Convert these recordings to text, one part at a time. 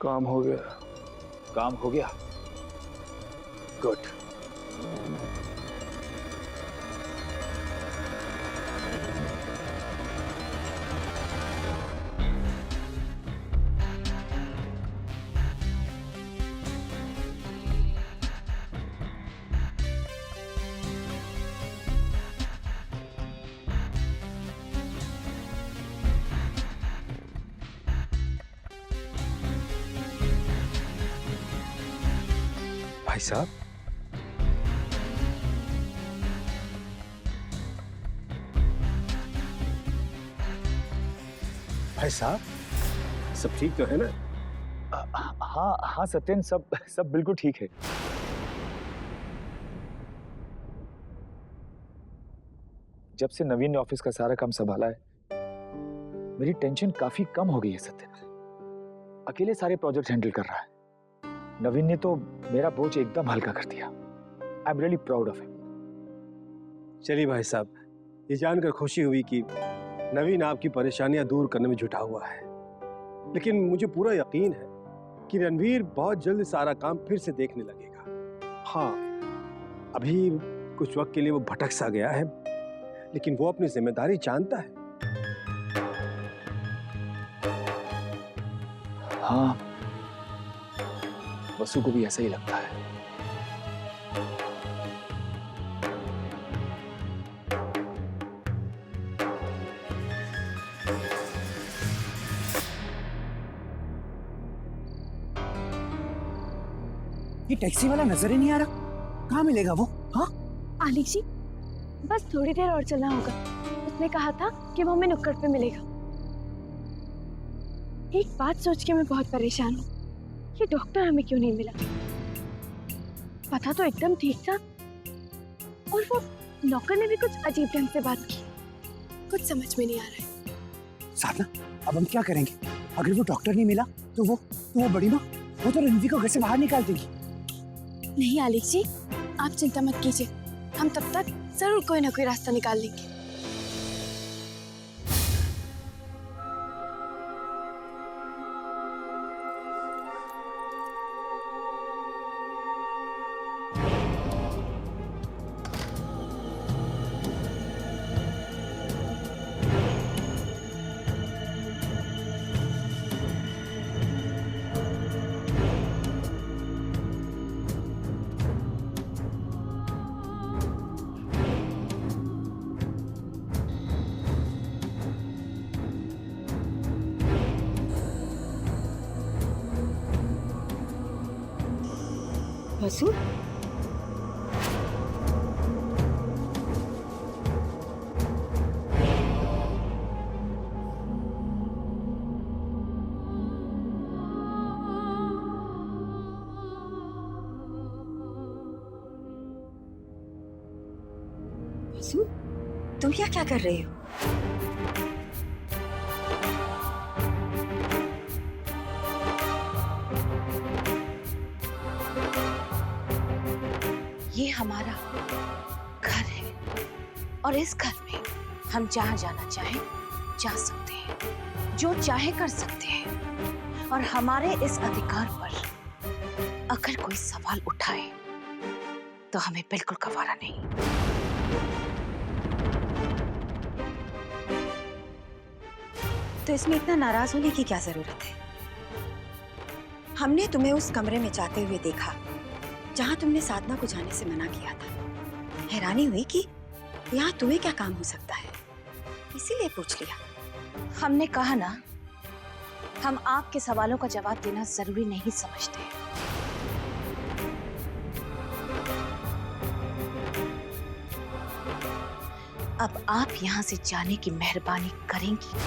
काम हो गया। काम हो गया? गुड। भाई साहब, भाई साहब, सब ठीक तो है ना? हाँ हाँ सत्यन, सब सब बिल्कुल ठीक है। जब से नवीन ने ऑफिस का सारा काम संभाला है, मेरी टेंशन काफी कम हो गई है सत्यन। अकेले सारे प्रोजेक्ट हैंडल कर रहा है। नवीन ने तो मेरा बोझ एकदम हल्का कर दिया। I am really proud of him. चलिए भाई साहब, ये जानकर खुशी हुई कि नवीन आपकी परेशानियां दूर करने में जुटा हुआ है। लेकिन मुझे पूरा यकीन है कि रणवीर बहुत जल्द सारा काम फिर से देखने लगेगा। हाँ, अभी कुछ वक्त के लिए वो भटक सा गया है, लेकिन वो अपनी जिम्मेदारी जानता है। हाँ, वसु को भी ऐसा ही लगता है। ये टैक्सी वाला नजर ही नहीं आ रहा, कहाँ मिलेगा वो? हाँ आलिक जी, बस थोड़ी देर और चलना होगा। उसने कहा था कि वो हमें नुक्कड़ पे मिलेगा। एक बात सोच के मैं बहुत परेशान हूँ, ये डॉक्टर हमें क्यों नहीं मिला? पता तो एकदम ठीक था, और वो नौकर ने भी कुछ अजीब ढंग से बात की। कुछ समझ में नहीं आ रहा है। साधना, अब हम क्या करेंगे? अगर वो डॉक्टर नहीं मिला तो वो बड़ी माँ, वो तो रणवीर को घर से बाहर निकाल देगी। नहीं आलिक जी, आप चिंता मत कीजिए, हम तब तक जरूर कोई ना कोई रास्ता निकाल लेंगे। वसु, वसु, तुम यहाँ क्या कर रहे हो? ये हमारा घर है और इस घर में हम जहां जाना चाहें जा सकते हैं, जो चाहे कर सकते हैं। और हमारे इस अधिकार पर अगर कोई सवाल उठाए तो हमें बिल्कुल गवारा नहीं। तो इसमें इतना नाराज होने की क्या जरूरत है? हमने तुम्हें उस कमरे में जाते हुए देखा जहां तुमने साधना को जाने से मना किया था। हैरानी हुई कि यहाँ तुम्हें क्या काम हो सकता है, इसीलिए पूछ लिया। हमने कहा ना, हम आपके सवालों का जवाब देना जरूरी नहीं समझते। अब आप यहाँ से जाने की मेहरबानी करेंगी?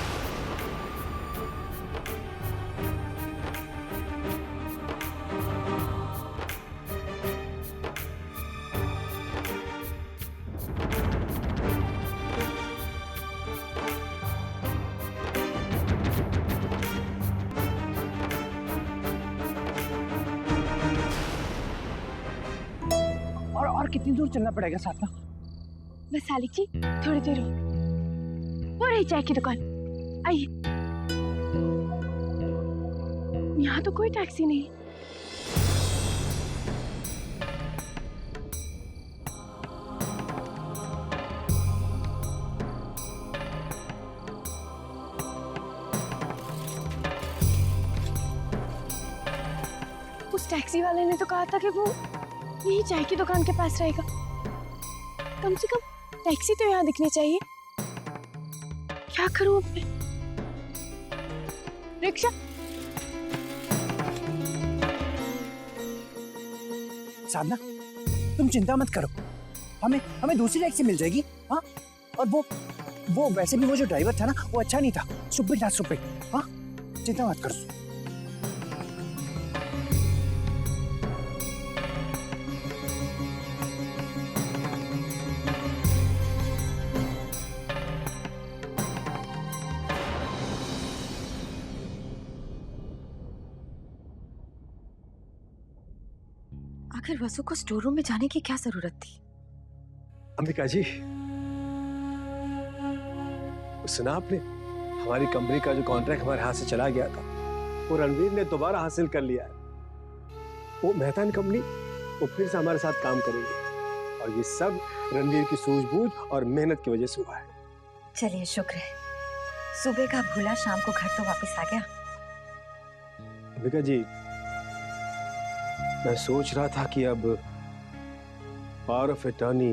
और कितनी दूर चलना पड़ेगा साधना? बस आलिक जी, थोड़ी देर और। वो रही चाय की दुकान, आइए। यहाँ तो कोई टैक्सी नहीं। उस टैक्सी वाले ने तो कहा था कि वो यही चाय की दुकान के पास रहेगा। कम से कम टैक्सी तो यहाँ दिखनी चाहिए। क्या करूं अब मैं? रिक्शा। साधना, तुम चिंता मत करो, हमें हमें दूसरी टैक्सी मिल जाएगी। हाँ, और वो वैसे भी वो जो ड्राइवर था ना, वो अच्छा नहीं था, सुप्रीत था सुप्रीत। हाँ, चिंता मत करो। आखिर वसु को स्टोर रूम में जाने की क्या जरूरत थी? अंबिका जी, सुना आपने? हमारी कंपनी का जो कॉन्ट्रैक्ट हमारे हाथ से चला गया था, वो रणवीर ने दोबारा हासिल कर लिया है। वो मेहतान कंपनी वो फिर से हमारे साथ काम करेगी, और ये सब रणवीर की सूझबूझ और मेहनत की वजह से हुआ है। चलिए, शुक्र है सुबह का भूला शाम को घर तो वापस आ गया। अंबिका जी, मैं सोच रहा था कि अब पावर ऑफ अटॉर्नी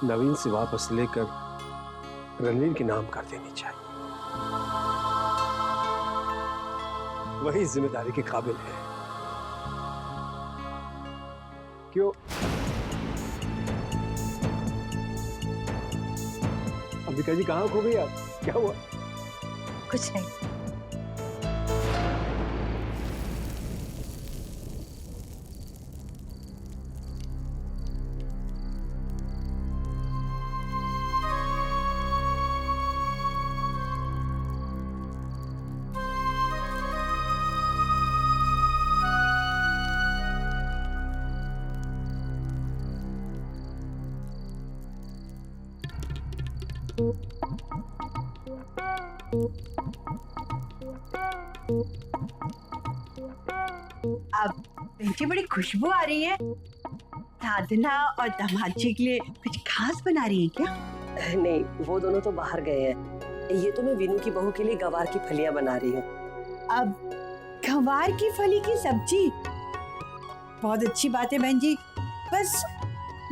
नवीन से वापस लेकर रणवीर के नाम कर देनी चाहिए। वही जिम्मेदारी के काबिल है। क्यों? अंबिका जी कहाँ खो गई आप? क्या हुआ? कुछ नहीं। अब बेटी बड़ी खुशबू आ रही है। साधना और दामाद जी के लिए कुछ खास बना रही है क्या? नहीं, वो दोनों तो बाहर गए हैं। ये तो मैं विनू की बहू के लिए गवार की फलियां बना रही हूँ। अब गवार की फली की सब्जी, बहुत अच्छी बात है बहन जी, बस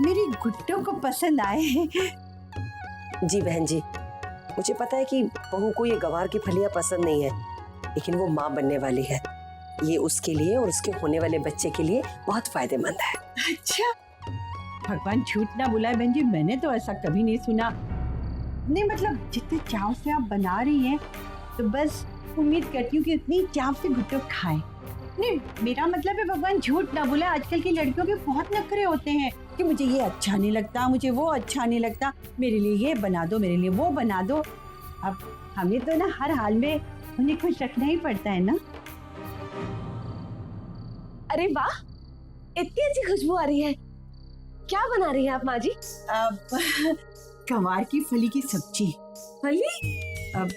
मेरी गुड्डों को पसंद आए। जी बहन जी, मुझे पता है कि बहू को ये गवार की फलियां पसंद नहीं है, लेकिन वो माँ बनने वाली है। ये उसके लिए और उसके होने वाले बच्चे के लिए बहुत फायदेमंद है। अच्छा, भगवान झूठ ना बुलाए बहन जी, मैंने तो ऐसा कभी नहीं सुना। नहीं मतलब जितने चाव से आप बना रही हैं, तो बस उम्मीद करती हूँ कि उतनी चाव से गुड्डो खाएं। नहीं, मेरा मतलब है भगवान झूठ ना बुलाए, आजकल की लड़कियों के बहुत नखरे होते हैं कि मुझे ये अच्छा नहीं लगता, मुझे वो अच्छा नहीं लगता, मेरे लिए ये बना दो, मेरे लिए वो बना दो। अब हमें तो ना हर हाल में उन्हें खुश रखना ही पड़ता है ना। अरे वाह, इतनी अच्छी खुशबू आ रही है। क्या बना रही है आप माँ जी? अब गवार की फली की सब्जी। फली? अब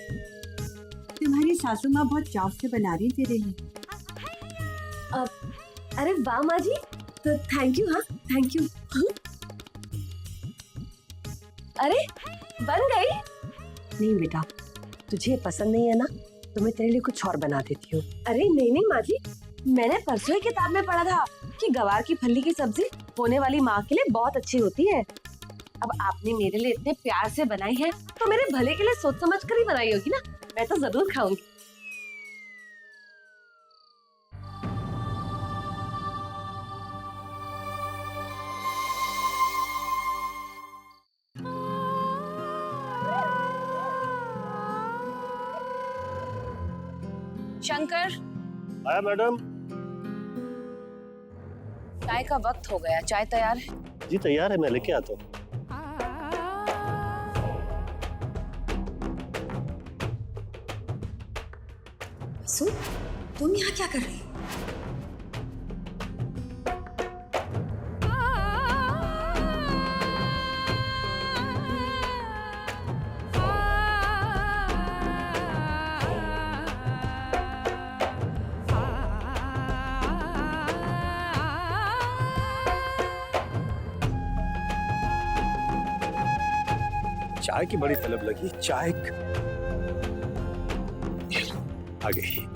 तुम्हारी सासू माँ बहुत चाव से बना रही है तेरे लिए। अरे वाह माँ जी, तो थैंक यू। हाँ, थैंक यू। अरे बन गई? नहीं बेटा, तुझे पसंद नहीं है ना, तो मैं तेरे लिए कुछ और बना देती हूँ। अरे नहीं नहीं माँ जी, मैंने परसों ही किताब में पढ़ा था कि गवार की फली की सब्जी होने वाली माँ के लिए बहुत अच्छी होती है। अब आपने मेरे लिए इतने प्यार से बनाई है, तो मेरे भले के लिए सोच समझ कर ही बनाई होगी ना। मैं तो जरूर खाऊंगी। शंकर, आया मैडम। चाय का वक्त हो गया, चाय तैयार है? जी तैयार है, मैं लेके आता हूँ। वसु, तुम यहाँ क्या कर रही हो? चाय की बड़ी तलब लगी। चाय आ गई।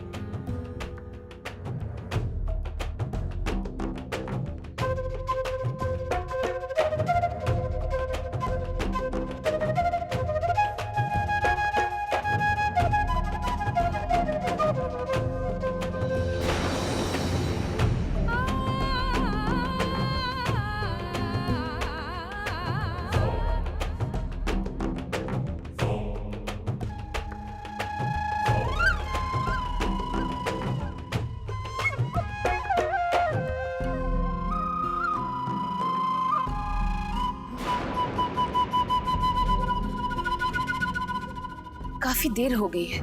काफी देर हो गई है।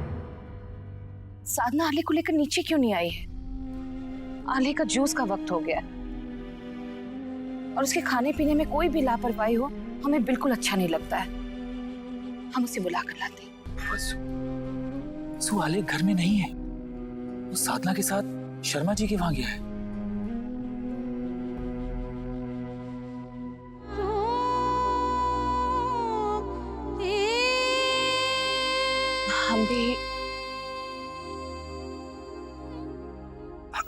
साधना आले को लेकर नीचे क्यों नहीं आई है? आले का जूस का वक्त हो गया है और उसके खाने पीने में कोई भी लापरवाही हो हमें बिल्कुल अच्छा नहीं लगता है। हम उसे बुला कर लाते हैं। वसु आले घर में नहीं है, वो साधना के साथ शर्मा जी के वहां गया है। हम भी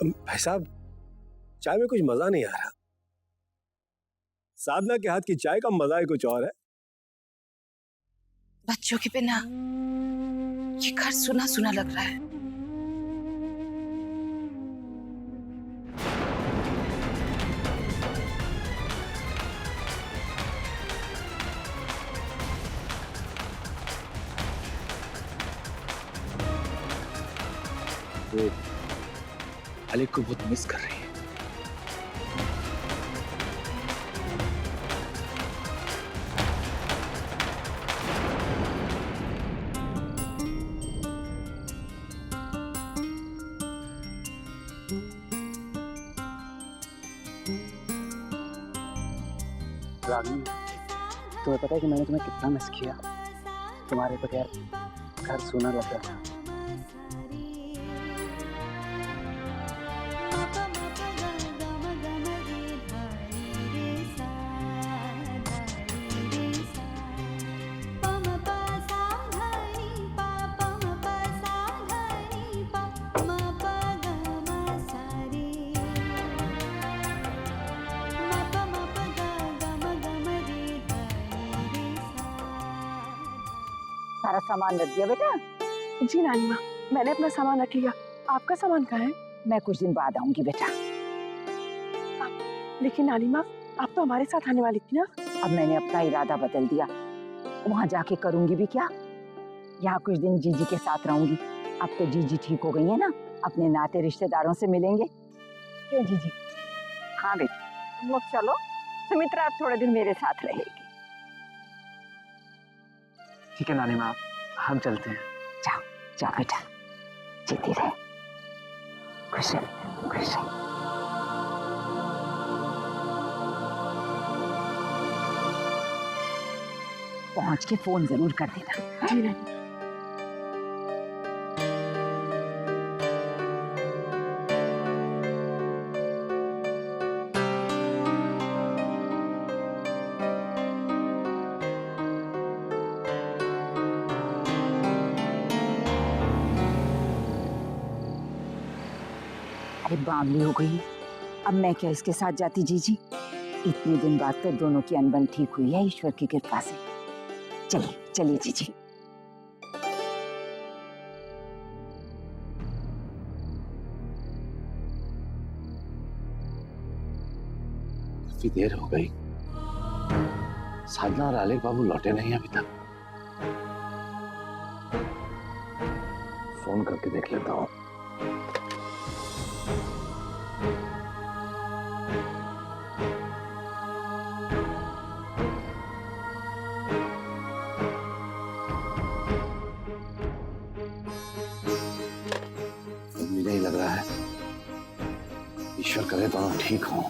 भाई साहब, चाय में कुछ मजा नहीं आ रहा। साधना के हाथ की चाय का मजा ही कुछ और है। बच्चों के बिना ये घर सुना सुना लग रहा है। वो आलिक को बहुत मिस कर रही है। रागिनी, तुम्हें पता है कि मैंने तुम्हें कितना मिस किया। तुम्हारे बगैर घर सूना लग रहा था। सारा सामान रख दिया बेटा? जी नानी माँ, मैंने अपना सामान रख लिया। आपका सामान कहाँ है? मैं कुछ दिन बाद आऊंगी बेटा। लेकिन नानी माँ, आप तो हमारे साथ आने वाली थी ना? अब मैंने अपना इरादा बदल दिया। वहां जाके करूंगी भी क्या? यहाँ कुछ दिन जीजी के साथ रहूंगी। अब तो जीजी ठीक हो गई है ना, अपने नाते रिश्तेदारों से मिलेंगे। क्यों जीजी? हाँ बेटा, तुम लोग चलो। सुमित्रा अब थोड़े दिन मेरे साथ रहेगी। ठीक है नानी माँ, हम चलते हैं। जाओ जाओ बेटा, जीती रहे, खुश रहे, खुश रहे। पहुंच के फोन जरूर कर देना। जी नहीं। अरे बावली हो गई, अब मैं क्या इसके साथ जाती जीजी? इतने दिन बाद तो दोनों की अनबन ठीक हुई है ईश्वर की कृपा से। चलिए चलिए जीजी। काफी देर हो गई, साधना और आलिक बाबू लौटे नहीं अभी तक। फोन करके देख लेता हूँ। मुझे ही लग रहा है, ईश्वर करे दोनों ठीक हों।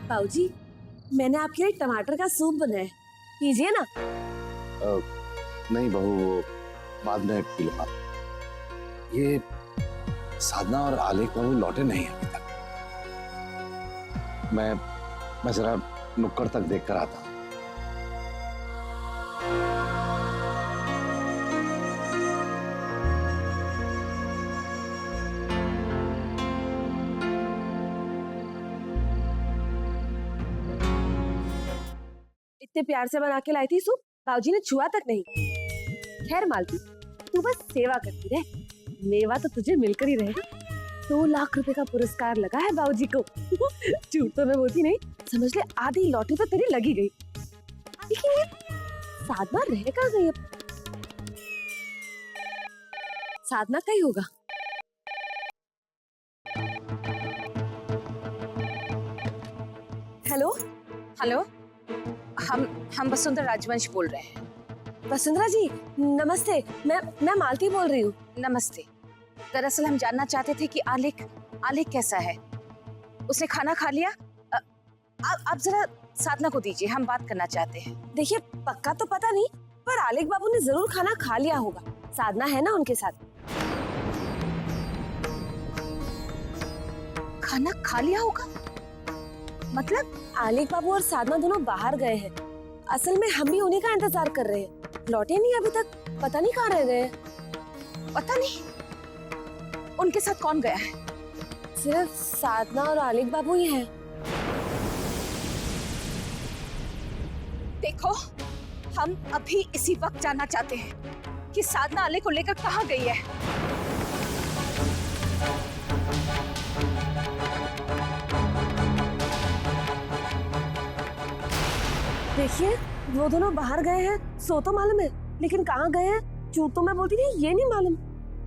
बाबूजी, मैंने आपके लिए टमाटर का सूप बनाया, कीजिए ना। नहीं बहू, वो बाद में पी लूंगा। ये साधना और आलेख बाबू लौटे नहीं अभी तक। मैं जरा नुक्कड़ तक देख कर आता हूँ। इतने प्यार से बना के लाई थी सूप, बाबूजी ने छुआ तक नहीं। खैर मालती, तू बस सेवा करती रहे, मेवा तो तुझे मिलकर ही रहेगा। 2 लाख रुपए का पुरस्कार लगा है बाबूजी को। झूठ तो मैं बोलती नहीं, समझ ले आधी लॉटरी तो तेरी लगी गई। लेकिन ये साधना रह कहाँ गई अब? साधना का ही होगा। हेलो हेलो, हम वसुंधरा राजवंश बोल रहे हैं। वसुंधरा जी, नमस्ते। मैं मालती बोल रही हूँ। नमस्ते। दरअसल हम जानना चाहते थे कि आलेख कैसा है, उसने खाना खा लिया? आप जरा साधना को दीजिए, हम बात करना चाहते हैं। देखिए, पक्का तो पता नहीं, पर आलेख बाबू ने जरूर खाना खा लिया होगा। साधना है ना उनके साथ। खाना खा लिया होगा मतलब? आलेख बाबू और साधना दोनों बाहर गए हैं। असल में हम भी उन्हीं का इंतजार कर रहे हैं, लौटे नहीं अभी तक। पता नहीं कहाँ रह गए। पता नहीं। उनके साथ कौन गया है? सिर्फ साधना और आलेख बाबू ही हैं। देखो, हम अभी इसी वक्त जानना चाहते हैं कि साधना आलेख को लेकर कहाँ गई है। देखिए, वो दोनों बाहर गए हैं, सो तो मालूम है, लेकिन कहाँ गए हैं झूठ तो मैं बोलती नहीं, ये नहीं मालूम।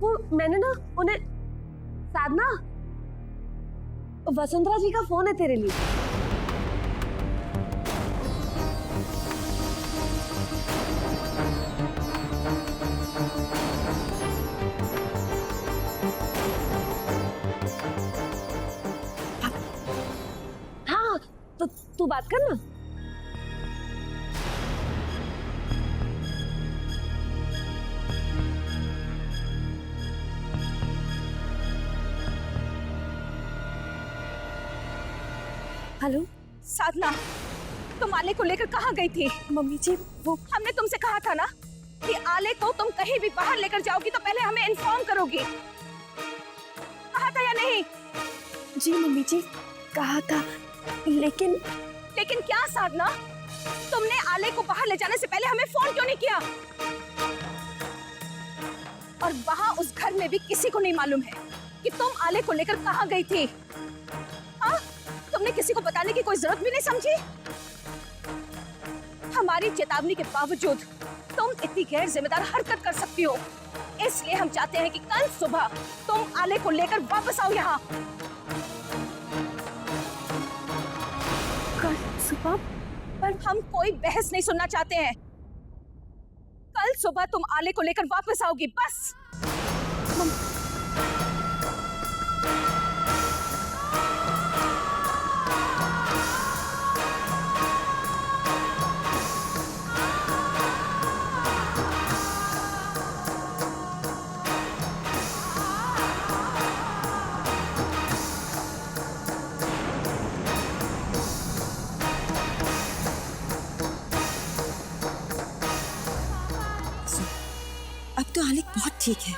वो मैंने ना उन्हें, साधना, वसुंधरा जी का फोन है तेरे लिए। हाँ, तो तू बात कर ना। हेलो साधना, तुम आलेख को लेकर कहाँ गई थी? मम्मी जी, वो हमने तुमसे कहा था ना कि आलेख को तुम कहीं भी बाहर लेकर जाओगी तो पहले हमें इन्फॉर्म करोगी। कहा था या नहीं? जी मम्मी जी, कहा था, लेकिन क्या साधना? तुमने आलेख को बाहर ले जाने से पहले हमें फोन क्यों नहीं किया? और वहां उस घर में भी किसी को नहीं मालूम है कि तुम आलेख को लेकर कहाँ गई थी। हाँ? तुमने किसी को बताने की कोई जरूरत भी नहीं समझी। हमारी चेतावनी के बावजूद तुम इतनी गैर जिम्मेदार हरकत कर सकती हो, इसलिए हम चाहते हैं कि कल सुबह तुम आलेख को लेकर वापस आओ यहाँ। कल सुबह? पर हम कोई बहस नहीं सुनना चाहते हैं। कल सुबह तुम आलेख को लेकर वापस आओगी, बस। अब तो आलेख बहुत ठीक है,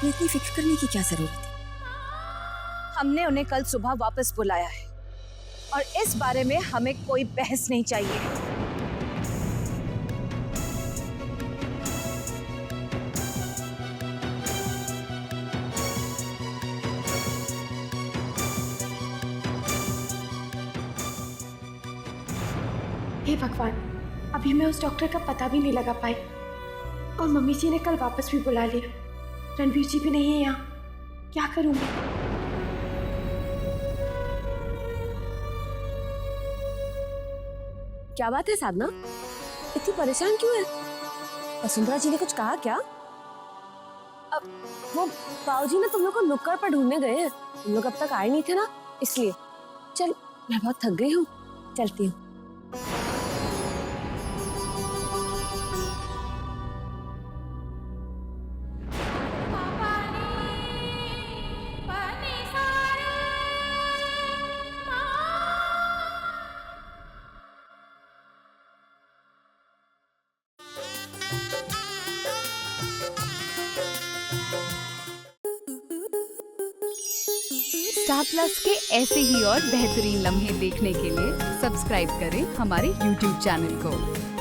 तो इतनी फिक्र करने की क्या जरूरत है? हमने उन्हें कल सुबह वापस बुलाया है और इस बारे में हमें कोई बहस नहीं चाहिए। हे भगवान, अभी मैं उस डॉक्टर का पता भी नहीं लगा पाई और मम्मी जी ने कल वापस भी बुला लिया। रणवीर जी भी नहीं है यहाँ, क्या करूँगी? क्या बात है साधना, इतनी परेशान क्यों है? वसुंधरा जी ने कुछ कहा क्या? अब वो बाबूजी ने तुम लोग को नुक्कड़ पर ढूंढने गए हैं, तुम लोग अब तक आए नहीं थे ना, इसलिए। चल, मैं बहुत थक गई हूँ, चलती हूँ। स्टार प्लस के ऐसे ही और बेहतरीन लम्हे देखने के लिए सब्सक्राइब करें हमारे YouTube चैनल को।